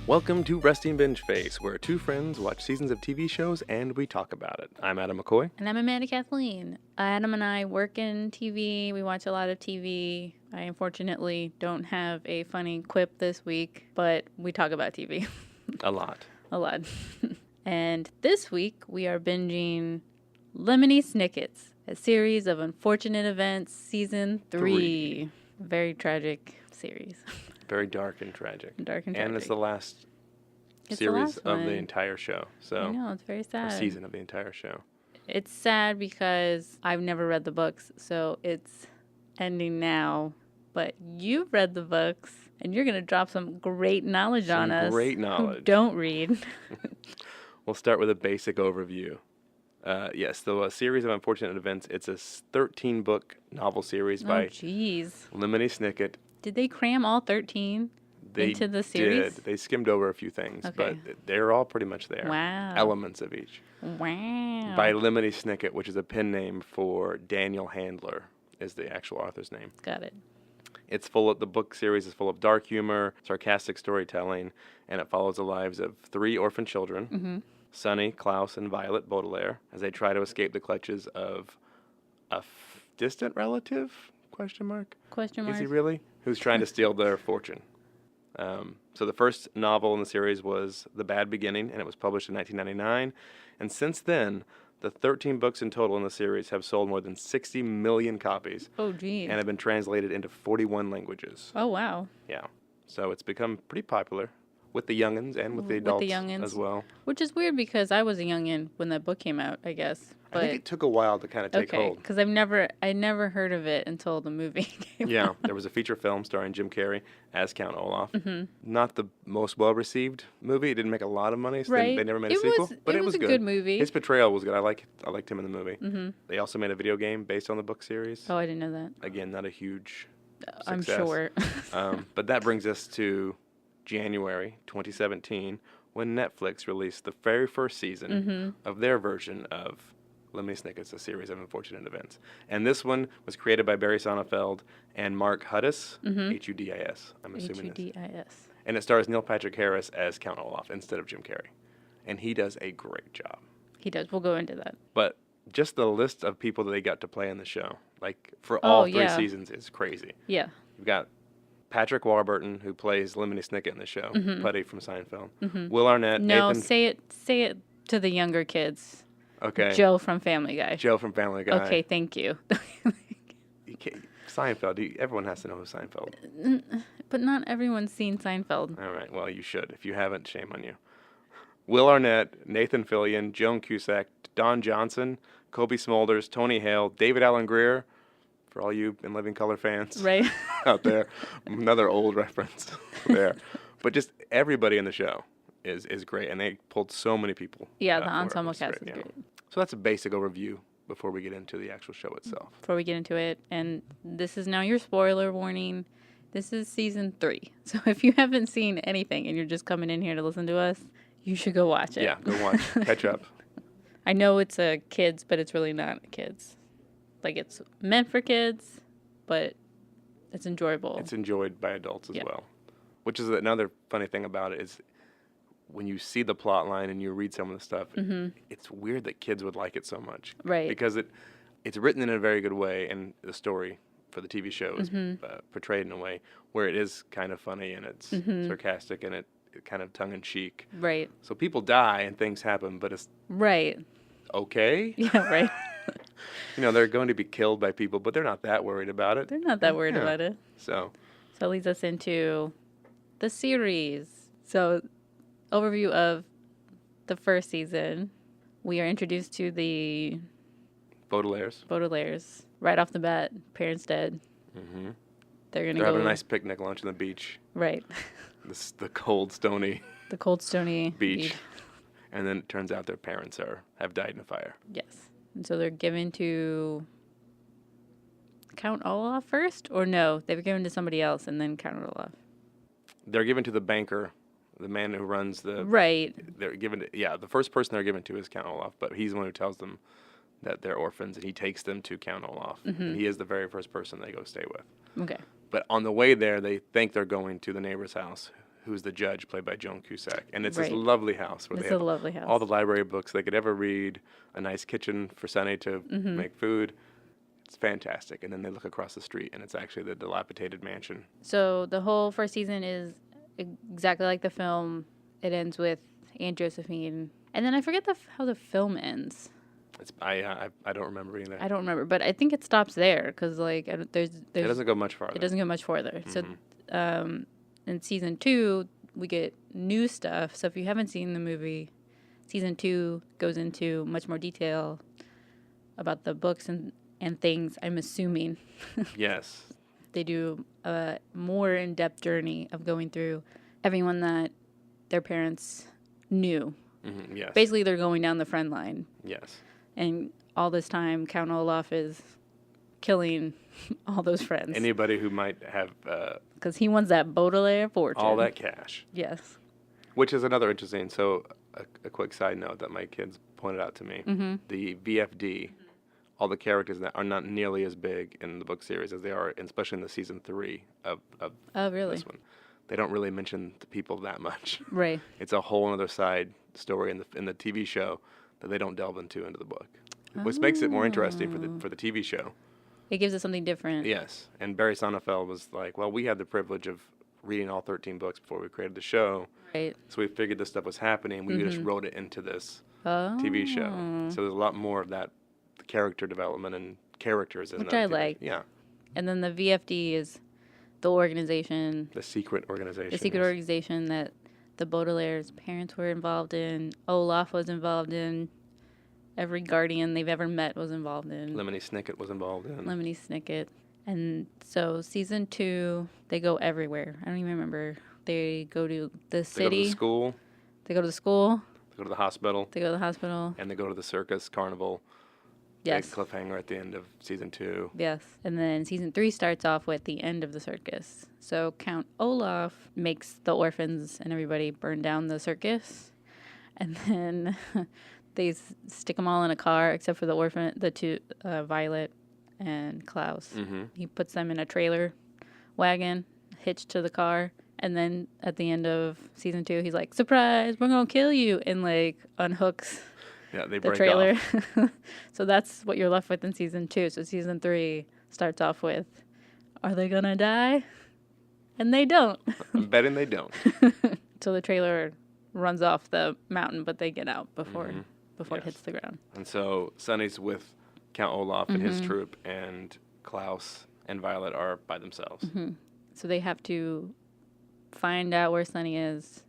Welcome to Resting Binge Face, where two friends watch seasons of TV shows and we talk about it. I'm Adam McCoy. And I'm Amanda Kathleen. Adam and I work in TV. We watch a lot of TV. I unfortunately don't have a funny quip this week, but we talk about TV. A lot. A lot. And this week we are binging Lemony Snicket's, a series of unfortunate events, season 3. Very tragic series. Very dark and tragic. And it's the last series of the entire show. So I know, it's very sad. Or season of the entire show. It's sad because I've never read the books, so it's ending now. But you've read the books, and you're going to drop some great knowledge on us. Great knowledge. Who don't read. We'll start with a basic overview. Yes, the series of unfortunate events. It's a 13-book novel series by Lemony Snicket. Did they cram all 13 into the series? They skimmed over a few things, but they're all pretty much there. Wow. Elements of each. Wow. By Lemony Snicket, which is a pen name for Daniel Handler, is the actual author's name. Got it. The book series is full of dark humor, sarcastic storytelling, and it follows the lives of 3 orphan children, Sonny, Klaus, and Violet Baudelaire, as they try to escape the clutches of a distant relative? Question mark. Is he really? Who's trying to steal their fortune. So the first novel in the series was The Bad Beginning, and it was published in 1999. And since then, the 13 books in total in the series have sold more than 60 million copies. Oh, geez. And have been translated into 41 languages. Oh, wow. Yeah. So it's become pretty popular with the youngins and with the adults as well. Which is weird because I was a youngin when that book came out, I guess. But I think it took a while to kind of take hold. Because I never heard of it until the movie came out. There was a feature film starring Jim Carrey as Count Olaf. Not the most well-received movie. It didn't make a lot of money, so they never made a sequel. But it was a good movie. His portrayal was good. I liked him in the movie. They also made a video game based on the book series. Oh, I didn't know that. Again, not a huge success. I'm sure. But that brings us to January 2017, when Netflix released the very first season of their version of Lemony Snicket's A Series of Unfortunate Events. And this one was created by Barry Sonnenfeld and Mark Huddis, H-U-D-I-S, I'm assuming H-U-D-I-S. And it stars Neil Patrick Harris as Count Olaf instead of Jim Carrey. And he does a great job. He does. We'll go into that. But just the list of people that they got to play in the show, like for all 3 seasons, is crazy. Yeah. You've got Patrick Warburton, who plays Lemony Snicket in the show, Putty from Seinfeld. Will Arnett. No, Nathan... say it to the younger kids. Okay. Joe from Family Guy. Okay, thank you. Seinfeld. Everyone has to know who Seinfeld. But not everyone's seen Seinfeld. All right. Well, you should. If you haven't, shame on you. Will Arnett, Nathan Fillion, Joan Cusack, Don Johnson, Kobe Smulders, Tony Hale, David Alan Grier. For all you In Living Color fans out there, another old reference there. But just everybody in the show is great, and they pulled so many people. Yeah, the ensemble cast is great. So that's a basic overview before we get into the actual show itself. Before we get into it, and this is now your spoiler warning. This is season 3. So if you haven't seen anything and you're just coming in here to listen to us, you should go watch it. Yeah, go watch. Catch up. I know it's a kids, but it's really not kids. Like, it's meant for kids, but it's enjoyable. It's enjoyed by adults as well. Which is another funny thing about it is when you see the plot line and you read some of the stuff, it's weird that kids would like it so much. Right. Because it's written in a very good way, and the story for the TV show is portrayed in a way where it is kind of funny and it's sarcastic and it kind of tongue-in-cheek. Right. So people die and things happen, but it's okay. Yeah, right. They're going to be killed by people, but they're not that worried about it. They're not that worried about it. So it leads us into the series. So, overview of the first season. We are introduced to the Baudelaires. Right off the bat, parents dead. They're having a nice picnic lunch on the beach. Right. The cold, stony beach. And then it turns out their parents have died in a fire. Yes. And so they're given to Count Olaf first? Or no, they were given to somebody else and then Count Olaf. They're given to the banker, the man who runs the... Right. They're given to, the first person they're given to is Count Olaf, but he's the one who tells them that they're orphans, and he takes them to Count Olaf. And he is the very first person they go stay with. Okay. But on the way there, they think they're going to the neighbor's house, who's the judge, played by Joan Cusack. And it's Right. this lovely house where It's they a have lovely house. all the library books they could ever read, a nice kitchen for Sonny to make food. It's fantastic. And then they look across the street, and it's actually the dilapidated mansion. So the whole first season is exactly like the film. It ends with Aunt Josephine. And then I forget how the film ends. I don't remember either. I don't remember, but I think it stops there because there's It doesn't go much farther. It doesn't go much farther. So in season 2 we get new stuff. So if you haven't seen the movie, season 2 goes into much more detail about the books and things. I'm assuming Yes. they do a more in-depth journey of going through everyone that their parents knew. Mm-hmm. Yes. Basically, they're going down the friend line. Yes. And all this time, Count Olaf is killing all those friends. Anybody who might have Because he wants that Baudelaire fortune. all that cash. Yes. Which is another interesting. So, a quick side note that my kids pointed out to me: the VFD, all the characters that are not nearly as big in the book series as they are, especially in the season 3 of Oh, really? this one. They don't really mention the people that much. Right. It's a whole other side story in the TV show that they don't delve into the book, which makes it more interesting for the TV show. It gives us something different. Yes, and Barry Sonnenfeld was like, well, we had the privilege of reading all 13 books before we created the show, Right. so we figured this stuff was happening. We just wrote it into this Oh. TV show. So there's a lot more of that character development and characters in Which the I TV. like. Yeah, And then the VFD is the organization, the secret organization. the secret yes. organization that the Baudelaire's parents were involved in. Olaf was involved in. Every guardian they've ever met was involved in. Lemony Snicket was involved in. Lemony Snicket. And so season 2, they go everywhere. I don't even remember. They go to the city. They go to the school. They go to the school. They go to the hospital. They go to the hospital. And they go to the circus carnival. Yes. Big cliffhanger at the end of season 2. Yes. And then season 3 starts off with the end of the circus. So Count Olaf makes the orphans and everybody burn down the circus. And then they stick them all in a car except for the two, Violet and Klaus. Mm-hmm. He puts them in a trailer wagon hitched to the car. And then at the end of season 2, he's like, surprise, we're going to kill you. And like unhooks Yeah, they the break trailer. off. So that's what you're left with in season 2. So season 3 starts off with, are they gonna die? And they don't. I'm betting they don't. So the trailer runs off the mountain, but they get out before it Yes. hits the ground. And so Sonny's with Count Olaf and his troop, and Klaus and Violet are by themselves. So they have to find out where Sonny is,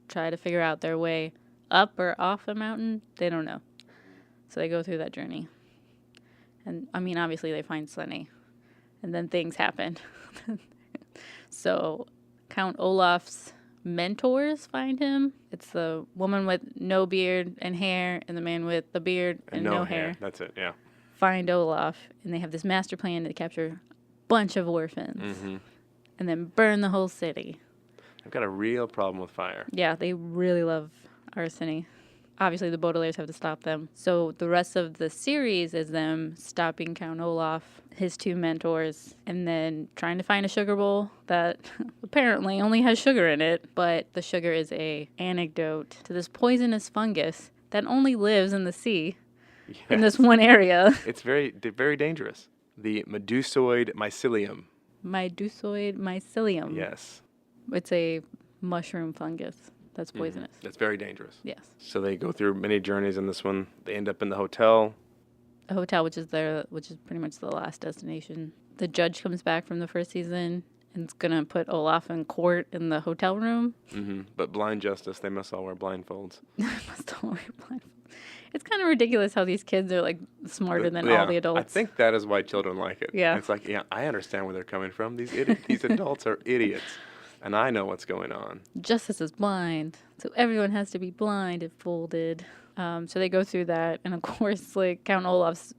try to figure out their way up or off a mountain. They don't know. So they go through that journey. And I mean, obviously they find Sonny. And then things happen. So Count Olaf's mentors find him. It's the woman with no beard and hair and the man with the beard and no hair. That's it, yeah. Find Olaf, and they have this master plan to capture a bunch of orphans and then burn the whole city. I've got a real problem with fire. Yeah, they really love arsony. Obviously, the Baudelaires have to stop them. So the rest of the series is them stopping Count Olaf, his two mentors, and then trying to find a sugar bowl that apparently only has sugar in it. But the sugar is a antidote to this poisonous fungus that only lives in the sea in this one area. It's very, very dangerous. The Medusoid mycelium. Medusoid mycelium. Yes. It's a mushroom fungus that's poisonous. That's very dangerous. Yes. So they go through many journeys in this one. They end up in the hotel. A hotel, which is pretty much the last destination. The judge comes back from the first season and is gonna put Olaf in court in the hotel room. But blind justice, they must all wear blindfolds. Must all wear blindfolds. It's kind of ridiculous how these kids are like smarter than all the adults. I think that is why children like it. Yeah. It's like, yeah, I understand where they're coming from. These adults are idiots, and I know what's going on. Justice is blind, so everyone has to be blindfolded. So they go through that, and of course, like Count Olaf's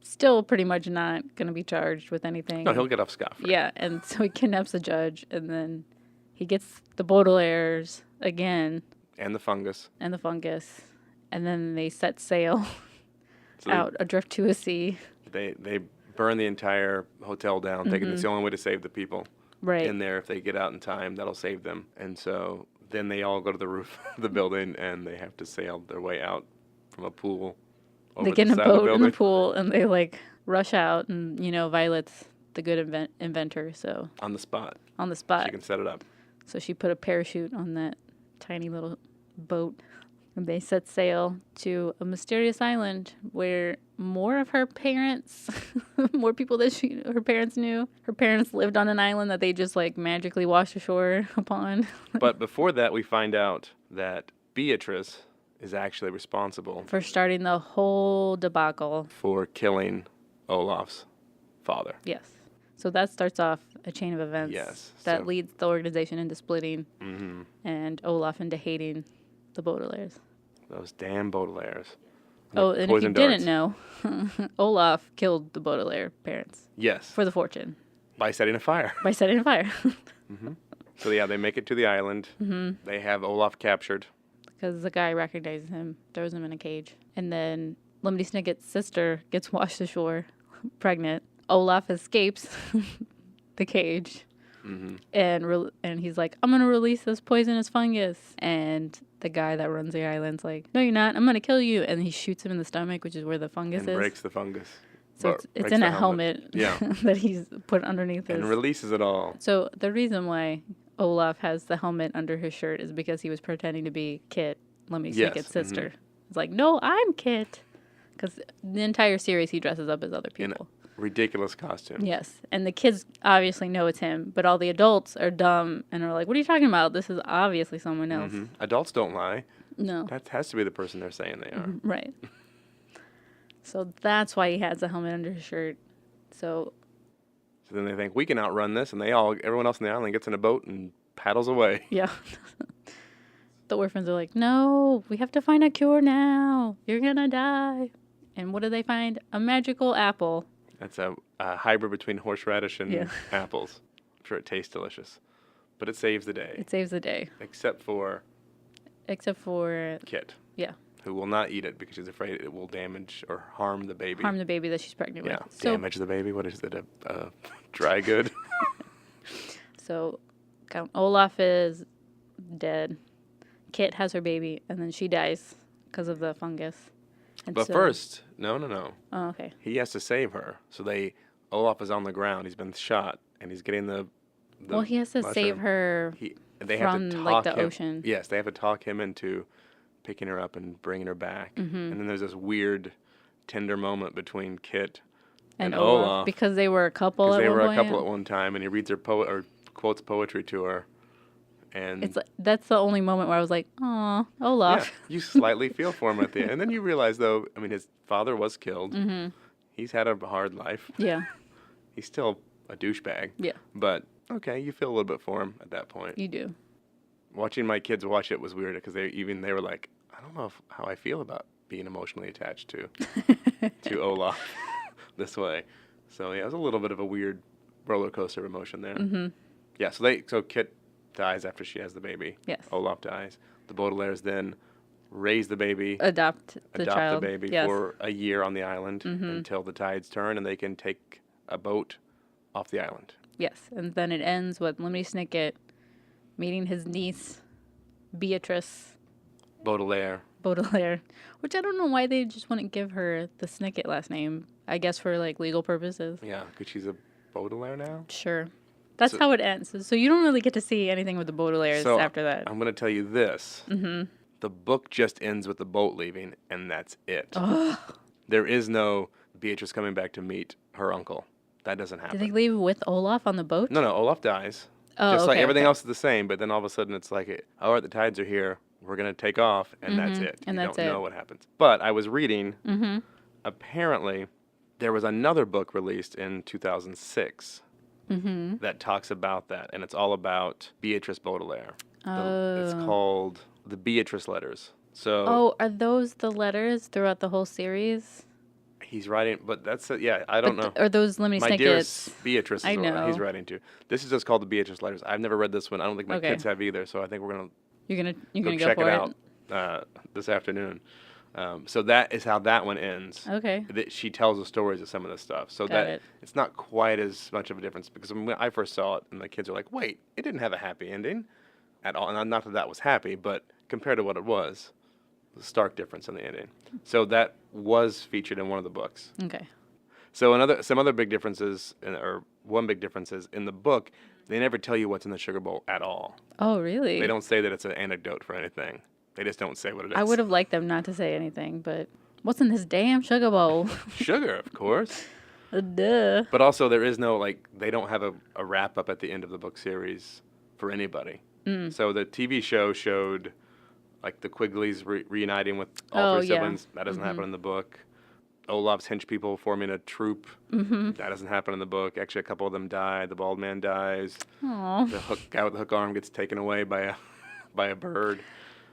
still pretty much not going to be charged with anything. No, he'll get off scot-free. Yeah, and so he kidnaps the judge, and then he gets the Baudelaires again. And the fungus. And the fungus. And then they set sail So out adrift to a sea. They burn the entire hotel down, thinking it's the only way to save the people. Right. in there. If they get out in time, that'll save them. And so then they all go to the roof of the building, and they have to sail their way out from a pool over They get the in a side of the boat in building. the pool, and they like rush out, and Violet's the good inventor, so On the spot. on the spot. She can set it up. So she put a parachute on that tiny little boat, and they set sail to a mysterious island where more of her parents, more people that her parents knew. Her parents lived on an island that they just like magically washed ashore upon. But before that, we find out that Beatrice is actually responsible For starting the whole debacle. for killing Olaf's father. Yes. So that starts off a chain of events Yes, that so- leads the organization into splitting Mm-hmm. and Olaf into hating the Baudelaires. Those damn Baudelaires. Oh, and if you Poison didn't darts. know, Olaf killed the Baudelaire parents Yes, for the fortune by setting a fire. by setting a fire. So yeah, they make it to the island. Mm-hmm. They have Olaf captured. Because the guy recognizes him, throws him in a cage. And then Lemony Snicket's sister gets washed ashore, pregnant. Olaf escapes the cage. Mm-hmm. And he's like, I'm going to release this poisonous fungus. And the guy that runs the island's like, no, you're not. I'm going to kill you. And he shoots him in the stomach, which is where the fungus And is. breaks the fungus. So Or it's breaks in the a helmet Yeah. that he's put underneath his. And releases it all. So the reason why Olaf has the helmet under his shirt is because he was pretending to be Kit, Lemony Yes, Snicket's sister. It's like, no, I'm Kit. Because the entire series he dresses up as other In people. a ridiculous costume. Yes. And the kids obviously know it's him, but all the adults are dumb and are like, what are you talking about? This is obviously someone else. Mhm. Adults don't lie. No. That has to be the person they're saying they are. Right. So that's why he has a helmet under his shirt. So So then they think we can outrun this, and everyone else on the island gets in a boat and paddles away. yeah. The orphans are like, no, we have to find a cure now. You're going to die. And what do they find? A magical apple. That's a hybrid between horseradish and Yeah. apples. I'm sure it tastes delicious, but it saves the day, It saves the day. except for Except for, Kit, yeah, who will not eat it because she's afraid it will damage or harm the baby. harm the baby that she's pregnant Yeah, with. So, damage the baby. What is it? A dry good? so Count Olaf is dead. Kit has her baby, and then she dies because of the fungus. And But so- first, no. Oh, okay. He has to save her. So Olaf is on the ground. He's been shot, and he's getting the Well, he has to save mushroom. her. They have to from, talk like, the him. ocean. Yes, they have to talk him into picking her up and bringing her back. Mm-hmm. And then there's this weird, tender moment between Kit And and Olaf, Olaf, because they were a couple because at they one were a point. couple at one time, and he reads her or quotes poetry to her. And It's like, that's the only moment where I was like, "Aw, Olaf." yeah, you slightly feel for him at the end, and then you realize, though, I mean, his father was killed. Mm-hmm. He's had a hard life. Yeah, He's still a douchebag. yeah, But okay, you feel a little bit for him at that point. you do. Watching my kids watch it was weird because they were like, I don't know how I feel about being emotionally attached to Olaf this way. So yeah, it was a little bit of a weird roller coaster of emotion there. Mm-hmm. Yeah, so Kit dies after she has the baby. Yes. Olaf dies. The Baudelaires then raise the baby, Adopt the child. the baby Yes. for a year on the island Mhm. until the tides turn and they can take a boat off the island. Yes, and then it ends with Lemony Snicket meeting his niece, Beatrice Baudelaire. Baudelaire, which I don't know why they just wouldn't give her the Snicket last name. I guess for like legal purposes. Yeah, because she's a Baudelaire now. Sure. That's So- how it ends. So you don't really get to see anything with the Baudelaires So after that. I'm going to tell you this. Mm-hmm. The book just ends with the boat leaving, and that's it. Ugh. There is no Beatrice coming back to meet her uncle. That doesn't happen. Did they leave with Olaf on the boat? No, Olaf dies. Oh, Just like okay, everything okay. else is the same, but then all of a sudden it's like, all right, the tides are here. We're going to take off, and that's Mhm, it. and you that's don't it. know what happens. But I was reading, Mm-hmm. apparently, there was another book released in 2006 Mm-hmm. that talks about that, and it's all about Beatrice Baudelaire. It's Oh. called The Beatrice Letters. So Oh, are those the letters throughout the whole series? he's writing, but that's, I don't know. Are those Lemony My Snicket's? dearest Beatrice is I what he's know. writing to. This is just called The Beatrice Letters. I've never read this one. I don't think my Okay. kids have either, so I think we're going to You're gonna go go check for it it. out this afternoon. So that is how that one ends. Okay. That she tells the stories of some of this stuff. So Got it. it's not quite as much of a difference because when I first saw it, and the kids are like, "Wait, it didn't have a happy ending at all." And not that that was happy, but compared to what it was, a stark difference in the ending. So that was featured in one of the books. Okay. So some other big differences, or one big difference is in the book, they never tell you what's in the sugar bowl at all. Oh, really? They don't say that it's an anecdote for anything. They just don't say what it is. I would have liked them not to say anything, but what's in this damn sugar bowl? Sugar, of course. Duh. But also, there is no, they don't have a wrap up at the end of the book series for anybody. So the TV show showed, the Quigleys reuniting with all three siblings. That doesn't happen in the book. Olaf's henchpeople forming a troop. That doesn't happen in the book. Actually, a couple of them die. The bald man dies. Aw. The guy with the hook arm gets taken away by a bird.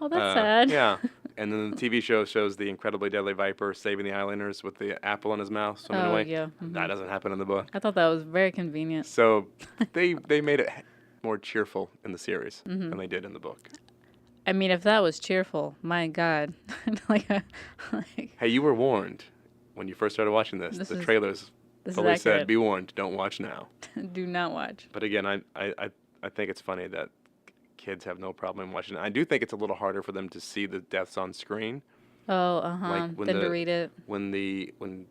Oh, that's sad. Yeah. And then the TV show shows the incredibly deadly viper saving the islanders with the apple in his mouth, swimming away. Yeah. That doesn't happen in the book. I thought that was very convenient. So they made it more cheerful in the series than they did in the book. I mean, if that was cheerful, my God. Hey, you were warned when you first started watching this. The trailers fully said, "Be warned, don't watch now." Do not watch. But again, I think it's funny that kids have no problem watching it. I do think it's a little harder for them to see the deaths on screen. Oh, than to read it. When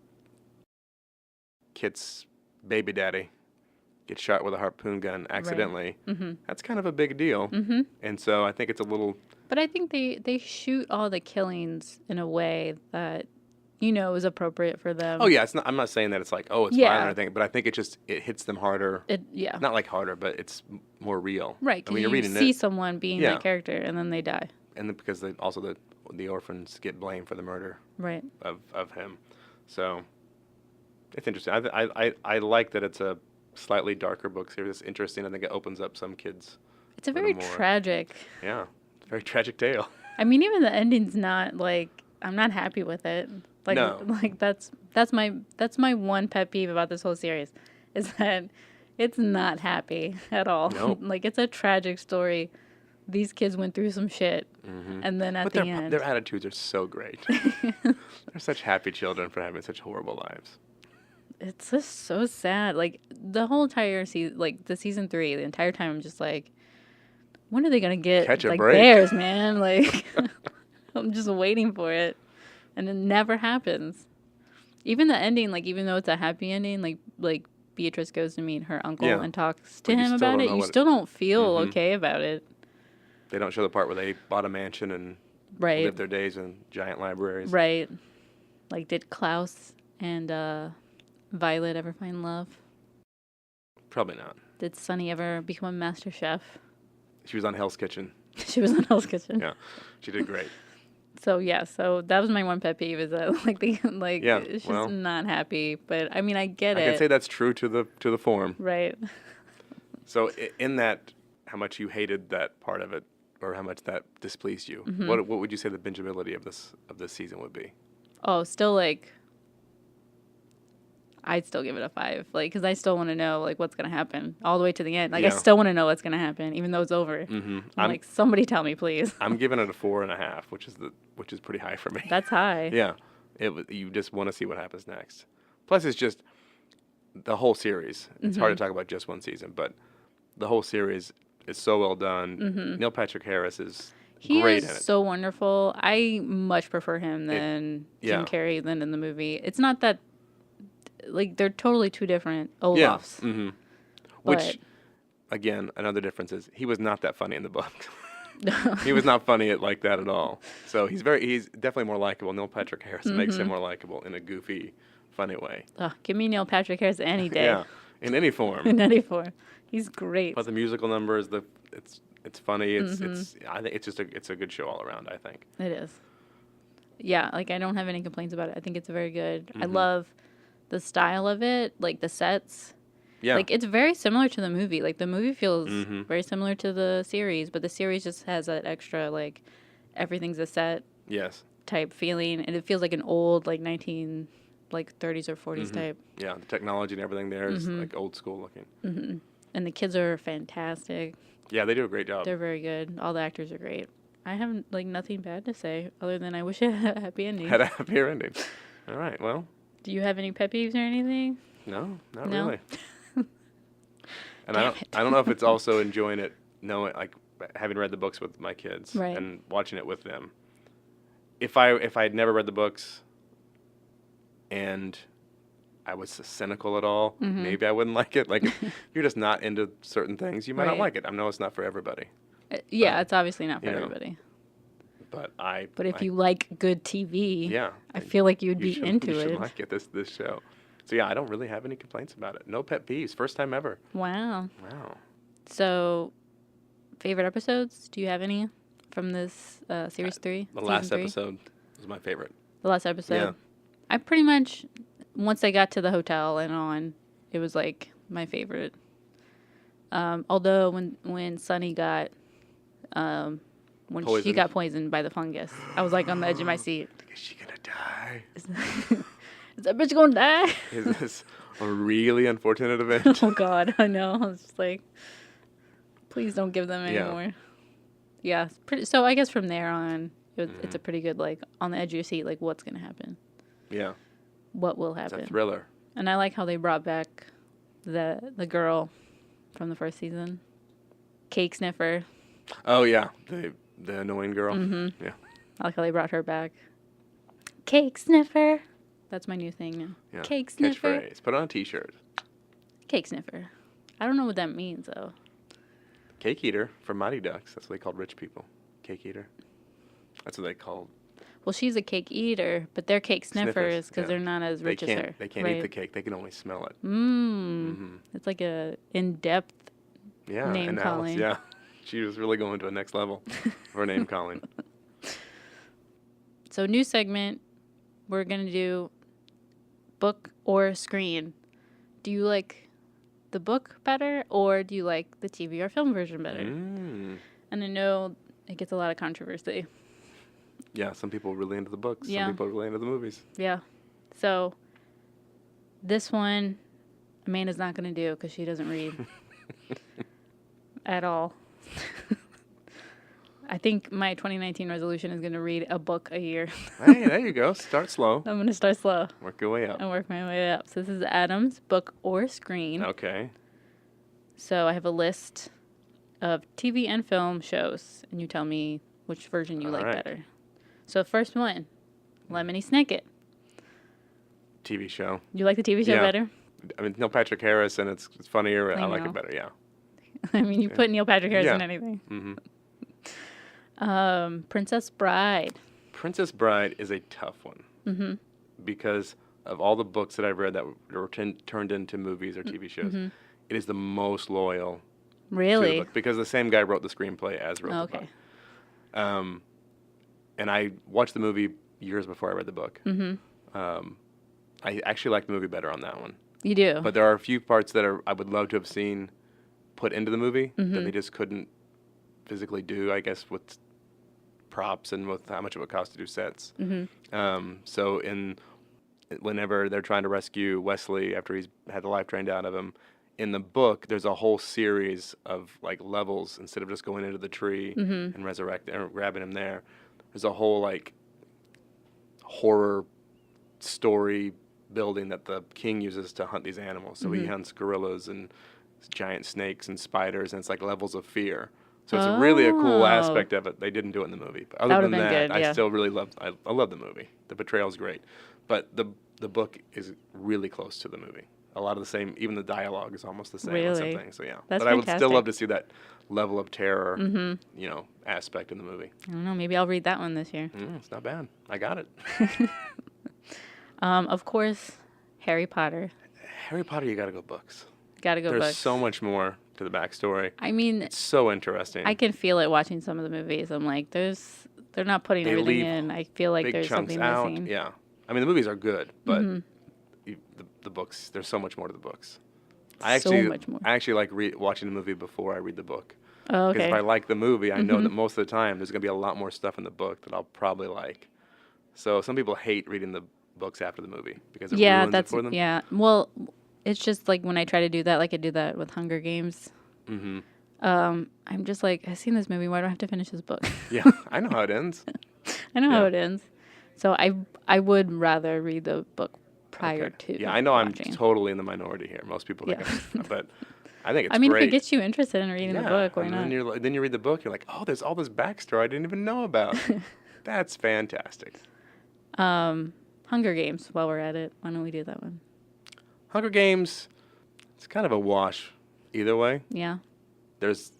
Kit's baby daddy gets shot with a harpoon gun accidentally, that's kind of a big deal. And so I think it's a little... But I think they shoot all the killings in a way that, is appropriate for them. Oh, yeah. I'm not saying that it's it's violent or anything, but I think it hits them harder. Not harder, but it's more real. Right, because you see someone being that character, and then they die. And then because the orphans get blamed for the murder of him. So it's interesting. I like that it's a slightly darker book series. It's interesting. I think it opens up some kids. It's a very tragic. Yeah, it's a very tragic tale. I mean, even the ending's not I'm not happy with it. No. That's my one pet peeve about this whole series, is that it's not happy at all. Nope. It's a tragic story. These kids went through some shit, and then at the end, their attitudes are so great. They're such happy children for having such horrible lives. It's just so sad. The whole entire season, the season 3, the entire time, I'm just when are they gonna get Catch a break. theirs, man? I'm just waiting for it, and it never happens. Even the ending, even though it's a happy ending, Beatrice goes to meet her uncle and talks to him about it. You still don't feel okay about it. They don't show the part where they bought a mansion and lived their days in giant libraries. Right. Did Klaus and Violet ever find love? Probably not. Did Sunny ever become a master chef? She was on Hell's Kitchen. She was on Hell's Kitchen. Yeah, she did great. So that was my one pet peeve, is that it's just not happy. But I mean, I get it. I can say that's true to the form. Right. So in that, how much you hated that part of it, or how much that displeased you? What would you say the bingeability of this season would be? Oh, still I'd still give it a 5, because I still want to know what's gonna happen all the way to the end. I still want to know what's gonna happen, even though it's over. I'm somebody tell me, please. I'm giving it a 4.5, which is pretty high for me. That's high. Yeah, you just want to see what happens next. Plus, it's just the whole series. It's hard to talk about just one season, but the whole series is so well done. Neil Patrick Harris is great in it. He is so wonderful. I much prefer him than Jim Carrey than in the movie. It's not that. They're totally two different Olafs. Yeah. Which, again, another difference is he was not that funny in the book. He was not funny like that at all. So he's definitely more likable. Neil Patrick Harris makes him more likable in a goofy, funny way. Give me Neil Patrick Harris any day. Yeah, in any form. In any form, he's great. But the musical numbers, it's funny. I think it's a good show all around. I think it is. Yeah, I don't have any complaints about it. I think it's very good. I love the style of it, the sets. Yeah. It's very similar to the movie. The movie feels very similar to the series, but the series just has that extra, everything's a set. Yes. Type feeling, and it feels like an old, 30s or 40s type. Yeah, the technology and everything there is, old school looking. And the kids are fantastic. Yeah, they do a great job. They're very good. All the actors are great. I have like nothing bad to say other than I wish it had a happy ending. Had a happier ending. All right. Well, Do you have any pet peeves or anything? no, not No? really. And Damn it. I don't know if it's also enjoying it, knowing like having read the books with my kids Right. and watching it with them. If I had never read the books and I was cynical at all, maybe I wouldn't like it. Like if you're just not into certain things, you might not Right. like it. I know it's not for everybody, Yeah, it's obviously not for you know, everybody. but But if you like good TV, yeah, I feel like you'd you be should, into you should it. like it. This show. So yeah, I don't really have any complaints about it. No pet peeves. First time ever. Wow. Wow. So, favorite episodes? Do you have any from this series 3? The season last 3? episode was my favorite. The last episode? Yeah. I pretty much, once I got to the hotel and on, it was like my favorite. Although when Sunny got, when she Poisoned. got poisoned by the fungus, I was like on the edge of my seat. Is she gonna die? Is that bitch gonna die? Is this a really unfortunate event? Oh God, I know. I was just like, please don't give them Yeah. anymore. Yeah, it's pretty. So I guess from there on, it's a pretty good like on the edge of your seat, like what's gonna happen, Yeah, what will it's a happen, thriller. and I like how they brought back the girl from the first season, Cake Sniffer. Oh yeah, the annoying girl. Mm-hmm. Yeah, I like how they brought her back. Cake Sniffer. That's my new thing now. yeah. Cake Sniffer. Catchphrase. Put it on a T-shirt. Cake Sniffer. I don't know what that means though. Cake eater from Mighty Ducks. That's what they called rich people. Cake eater. That's what they called. Well, she's a cake eater, but they're cake sniffers because yeah. they're not as rich as her. They can't eat the cake. They can only smell it. It's like a in-depth. Yeah, Name and calling. Alice, yeah, she was really going to a next level for name calling. So new segment, we're gonna do book or screen. Do you like the book better or do you like the TV or film version better? Mm. And I know it gets a lot of controversy. Yeah, some people are really into the books. Yeah. Some people are really into the movies. Yeah. So this one, Amanda's not gonna do because she doesn't read at all. I think my 2019 resolution is gonna read a book a year. Hey, there you go. Start slow. I'm gonna start slow Work your way up. and work my way up. So this is Adam's book or screen. Okay. So I have a list of TV and film shows, and you tell me which version you All like right. better. So first one, Lemony Snicket. TV show. You like the TV show Yeah. better? I mean, Neil Patrick Harris, and it's funnier. I like know. it better. Yeah. I mean, you put Neil Patrick Harris Yeah. in anything. hmm Princess Bride. Princess Bride is a tough one because of all the books that I've read that were turned into movies or TV shows. It is the most loyal to the Really? book because the same guy wrote the screenplay as wrote the Okay. book. And I watched the movie years before I read the book. I actually like the movie better on that one. You do? But there are a few parts that I would love to have seen put into the movie that they just couldn't physically do, I guess, with props and with how much it would cost to do sets. So whenever they're trying to rescue Wesley after he's had the life drained out of him, in the book, there's a whole series of like levels instead of just going into the tree and resurrecting or grabbing him there. There's a whole like horror story building that the king uses to hunt these animals. So he hunts gorillas and giant snakes and spiders, and it's like levels of fear. So it's really a cool Oh. aspect of it. They didn't do it in the movie. But other That than would've been that, good, yeah. I still really love. I love the movie. The portrayal's great, but the book is really close to the movie. A lot of the same. Even the dialogue is almost the same on some Really? things. So yeah, That's but I would still fantastic. love to see that level of terror, aspect in the movie. I don't know. Maybe I'll read that one this year. It's not bad. I got it. Of course, Harry Potter. Harry Potter, you gotta go books. Gotta go There's books. so much more to the backstory. I mean, It's so interesting. I can feel it watching some of the movies. I'm like, they're not putting They everything leave in. I feel like Big there's chunks something out. missing. Yeah, I mean the movies are good, but the books. There's so much more to the books. I So actually, much more. I actually like watching the movie before I read the book. Oh, Because okay. if I like the movie, I know that most of the time there's gonna be a lot more stuff in the book that I'll probably like. So some people hate reading the books after the movie because it Yeah, ruins that's it for them. yeah. Well, it's just like when I try to do that, like I do that with Hunger Games. I'm just like, I've seen this movie. Why do I have to finish this book? Yeah, I know how it ends. I know Yeah. how it ends. So I would rather read the book prior Okay. to Yeah, I know watching. I'm totally in the minority here. Most people think but I think it's I mean, great. if it gets you interested in reading the book, why and not? then you read the book, you're like, oh, there's all this backstory I didn't even know about. That's fantastic. Hunger Games, while we're at it. Why don't we do that one? Hunger Games, it's kind of a wash either way. Yeah. There's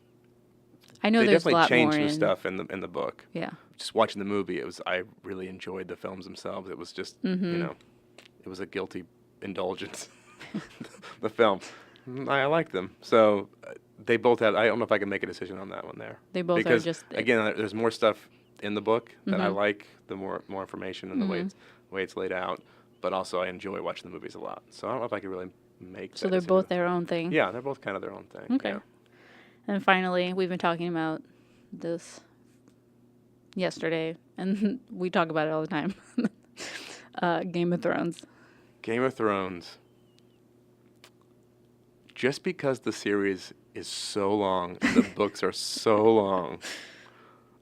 I know they there's a definitely lot changed more some stuff in the book. Yeah. Just watching the movie, I really enjoyed the films themselves. It was just, you know, it was a guilty indulgence. The film, I liked them. So they both had. I don't know if I can make a decision on that one there. They both because, are just again, there's more stuff in the book that I like. The more information and the way it's laid out. But also, I enjoy watching the movies a lot. So I don't know if I can really make. So that they're decision. both their own thing. Yeah, they're both kind of their own thing. Okay. Yeah. And finally, we've been talking about this yesterday, and we talk about it all the time. Game of Thrones. Game of Thrones. Just because the series is so long, and the books are so long.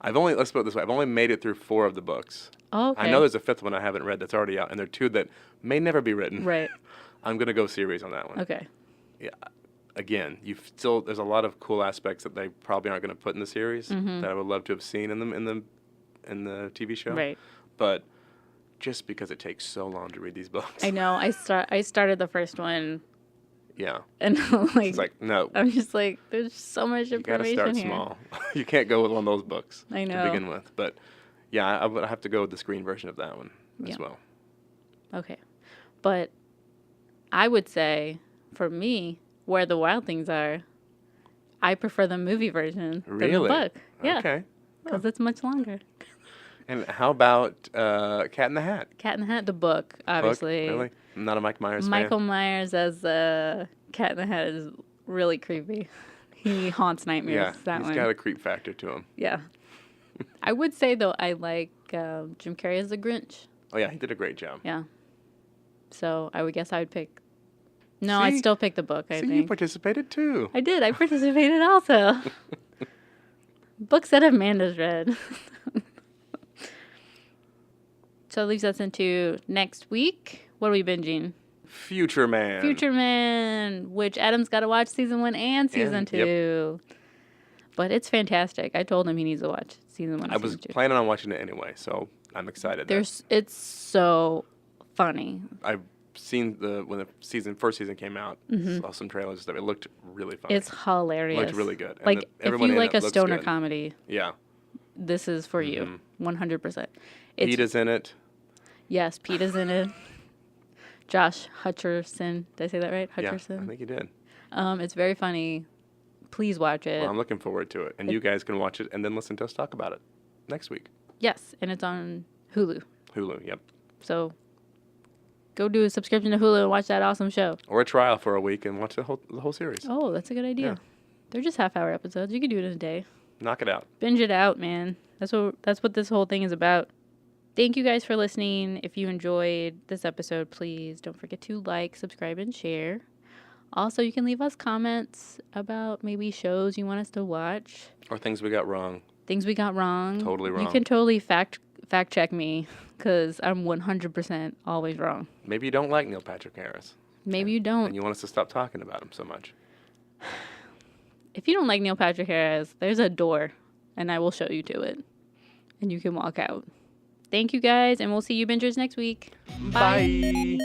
Let's put it this way, I've only made it through 4 of the books. Oh, okay. I know there's a 5th one I haven't read that's already out, and there are 2 that may never be written. Right. I'm going to go series on that one. Okay. Yeah. Again, there's a lot of cool aspects that they probably aren't going to put in the series that I would love to have seen in the TV show. Right. But just because it takes so long to read these books. I know. I started the first one, Yeah. and It's like, no. I'm just like, there's so much You got to information start here. small. You can't go with one of those books I know. to begin with. But yeah, I would have to go with the screen version of that one as well. Okay. But I would say, for me, Where the Wild Things Are, I prefer the movie version than the book. Yeah. Okay. Because it's much longer. And how about Cat in the Hat? Cat in the Hat, the book, obviously. Book? Really? I'm not a Mike Myers Michael fan. Myers as Cat in the Hat is really creepy. He haunts nightmares. Yeah, that he's one. got a creep factor to him. Yeah. I would say, though, I like Jim Carrey as the Grinch. Oh, yeah, he did a great job. Yeah. So I would guess I would pick... No, I'd See? still pick the book, I See, you think. participated too. I did. I participated also. Books that Amanda's read. So it leaves us into next week. What are we binging? Future Man. Future Man, which Adam's got to watch season 1 and season 2. But it's fantastic. I told him he needs to watch season 1 and I was season 2. planning on watching it anyway, so I'm excited. It's so funny. I've seen when the first season came out, saw some trailers and stuff. It looked really funny. It's hilarious. It looked really good. And Like, if everyone you in like it a looks stoner good. comedy, Yeah. this is for you. 100%. Pete is in it. Yes, Pete is in it. Josh Hutcherson. Did I say that right? Yeah, Hutcherson. I think you did. It's very funny. Please watch it. Well, I'm looking forward to it. And you guys can watch it and then listen to us talk about it next week. Yes, and it's on Hulu. Hulu, yep. So go do a subscription to Hulu and watch that awesome show. Or a trial for a week and watch the whole series. Oh, that's a good idea. Yeah. They're just half-hour episodes. You could do it in a day. Knock it out. Binge it out, man. That's what this whole thing is about. Thank you guys for listening. If you enjoyed this episode, please don't forget to like, subscribe, and share. Also, you can leave us comments about maybe shows you want us to watch. Or things we got wrong. Things we got wrong. Totally wrong. You can totally fact check me because I'm 100% always wrong. Maybe you don't like Neil Patrick Harris. Maybe you don't. And you want us to stop talking about him so much. If you don't like Neil Patrick Harris, there's a door, and I will show you to it. And you can walk out. Thank you guys, and we'll see you bingers next week. Bye.